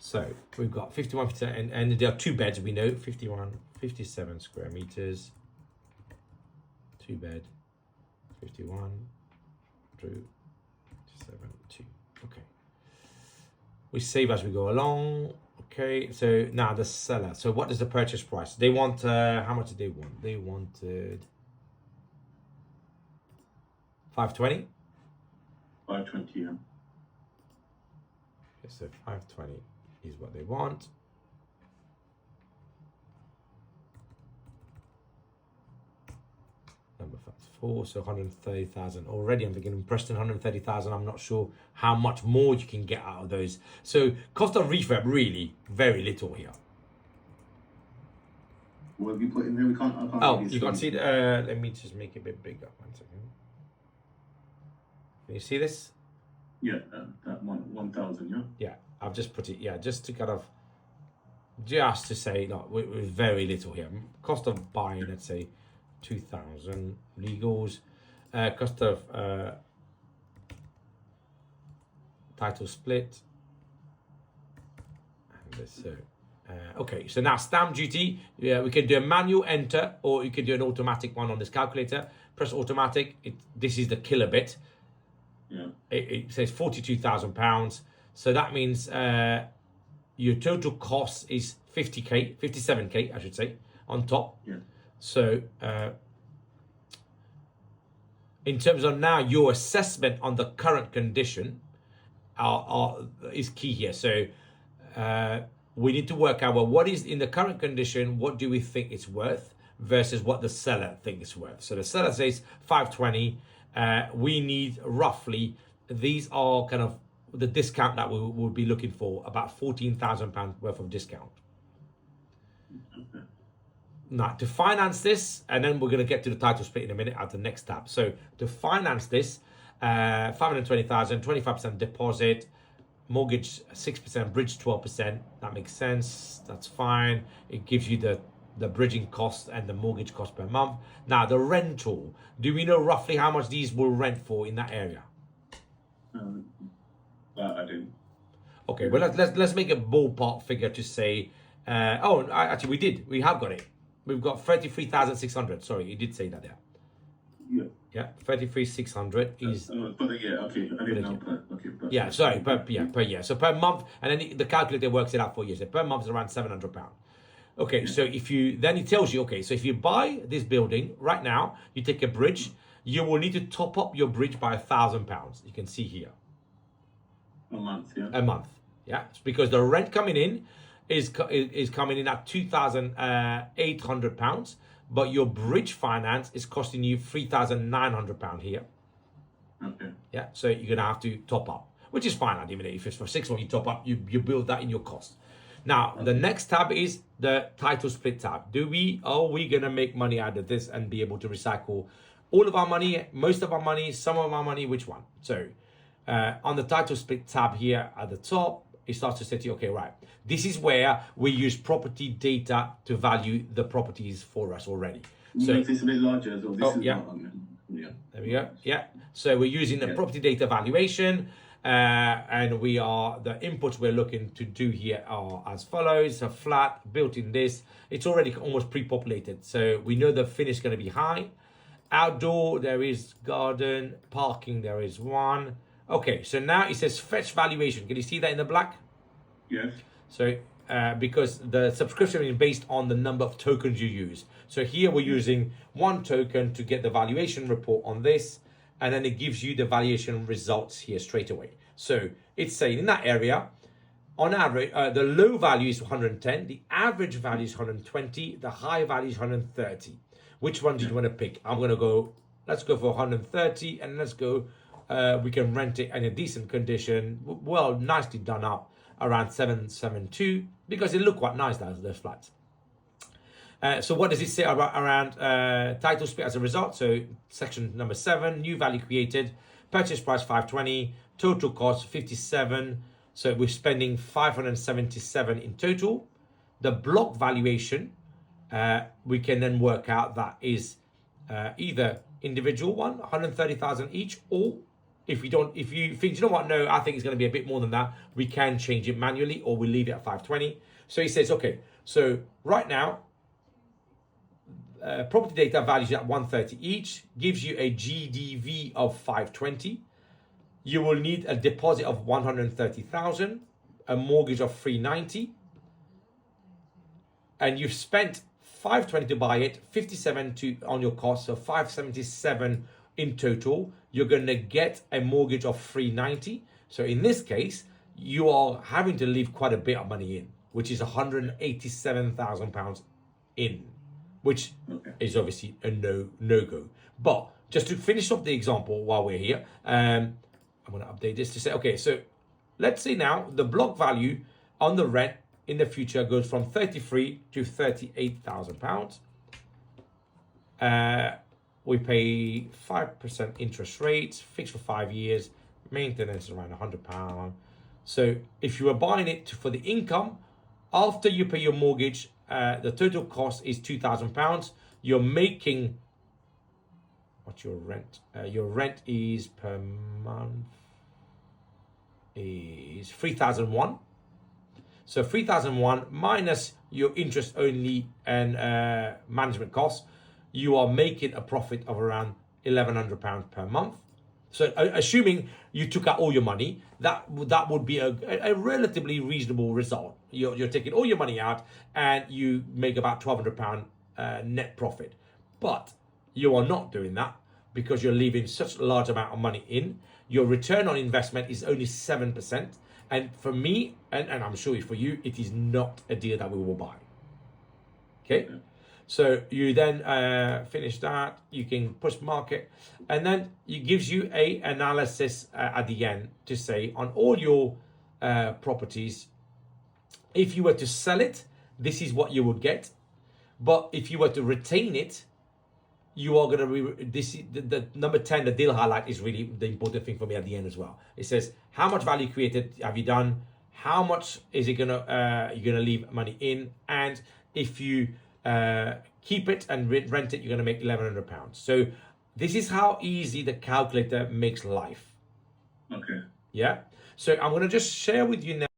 So we've got 51%, and there are 2 beds, we know, 57 square meters, 2 bed, 51, 2, 7, 2. Okay. We save as we go along. Okay, so now the seller. So what is the purchase price? They want, how much did they want? They wanted 520. 520, yeah. Okay, so 520 is what they want. Number 4, so 130,000 already. I'm beginning Preston 130,000. I'm not sure how much more you can get out of those. So cost of refurb, really very little here. What have you put in there? I can't Oh, really you can't see. see it. Let me just make it a bit bigger. 1 second. Can you see this? Yeah, that 1,000, yeah? Yeah, I've just put it, yeah, just to kind of, just to say, no, with very little here. Cost of buying, let's say, 2,000 legals. Cost of title split. And this, so, okay, so now stamp duty. Yeah, we can do a manual enter, or you can do an automatic one on this calculator. Press automatic. This is the killer bit. Yeah. It says £42,000. So that means your total cost is 50k, 57k, I should say, on top. Yeah. So in terms of now your assessment on the current condition is key here. So we need to work out, well, what is in the current condition, what do we think it's worth versus what the seller thinks it's worth. So the seller says 520. We need roughly, these are kind of the discount that we would be looking for, about £14,000 worth of discount. Okay. Now, to finance this, and then we're going to get to the title split in a minute at the next tab. So to finance this, 520,000, 25% deposit, mortgage 6%, bridge 12%. That makes sense. That's fine. It gives you the bridging cost and the mortgage cost per month. Now the rental, do we know roughly how much these will rent for in that area? I didn't. Okay, well let's make a ballpark figure to say. Actually we have got it. We've got 33,600. Sorry, you did say that there. Yeah. Yeah, 33,600 is. For the year, okay. I didn't know per. Okay. Yeah, sorry, per year. So per month, and then the calculator works it out for you. So per month is around £700. Okay, so if you, then it tells you, okay, so if you buy this building right now, you take a bridge, you will need to top up your bridge by £1,000. You can see here. A month, yeah. A month, yeah. It's because the rent coming in is coming in at £2,800, but your bridge finance is costing you £3,900 here. Okay. Yeah, so you're gonna have to top up, which is fine. At even if it's for 6 months, you top up, you build that in your cost. Now, the next tab is the title split tab. Are we gonna make money out of this and be able to recycle all of our money, most of our money, some of our money? Which one? So on the title split tab here at the top, it starts to say to you, okay, right, this is where we use property data to value the properties for us already. So Make this a bit larger as well. This is yeah. not yeah. There we go. Yeah. So we're using the property data valuation, and we are, the inputs we're looking to do here are as follows: a flat built in this. It's already almost pre-populated, so we know the finish is going to be high. Outdoor, there is garden. Parking, there is one. Okay, so now it says fetch valuation. Can you see that in the black? Yes. So because the subscription is based on the number of tokens you use. So here we're using 1 token to get the valuation report on this, and then it gives you the valuation results here straight away. So it's saying in that area, on average, the low value is 110, the average value is 120, the high value is 130. Which one do you want to pick? I'm going to go, let's go for 130, and let's go, we can rent it in a decent condition, well, nicely done up, around 772, because it look quite nice, those flats. So what does it say around title split as a result? So section number 7, new value created, purchase price 520, total cost 57. So we're spending 577 in total. The block valuation, we can then work out that is either individual one, 130,000 each, or if you think, you know what, no, I think it's going to be a bit more than that, we can change it manually, or we leave it at 520. So he says, okay, so right now, property data values at 130 each, gives you a GDV of 520. You will need a deposit of 130,000, a mortgage of 390, and you've spent 520 to buy it, 57 on your cost, so 577 in total. You're going to get a mortgage of 390. So in this case, you are having to leave quite a bit of money in, which is 187,000 pounds in, which is obviously a no go. But just to finish off the example while we're here, I'm going to update this to say, okay, so let's say now the block value on the rent in the future goes from 33 to 38,000 pounds. We pay 5% interest rates, fixed for 5 years, maintenance around £100. So if you are buying it for the income, after you pay your mortgage, the total cost is £2,000. You're making, what's your rent? Your rent is per month is 3,001. So 3,001 minus your interest only and management costs, you are making a profit of around £1,100 per month. So assuming you took out all your money, that would be a relatively reasonable result. You're taking all your money out and you make about £1,200 net profit. But you are not doing that because you're leaving such a large amount of money in. Your return on investment is only 7%. And for me, and I'm sure for you, it is not a deal that we will buy. Okay? So you then finish that, you can push market, and then it gives you a analysis at the end to say on all your properties, if you were to sell it, this is what you would get. But if you were to retain it, you are going to the number 10, the deal highlight, is really the important thing for me at the end as well. It says how much value created have you done, how much is it gonna you're gonna leave money in, and if you keep it and rent it, you're gonna make £1,100. So this is how easy the calculator makes life. Okay. Yeah. So I'm gonna just share with you now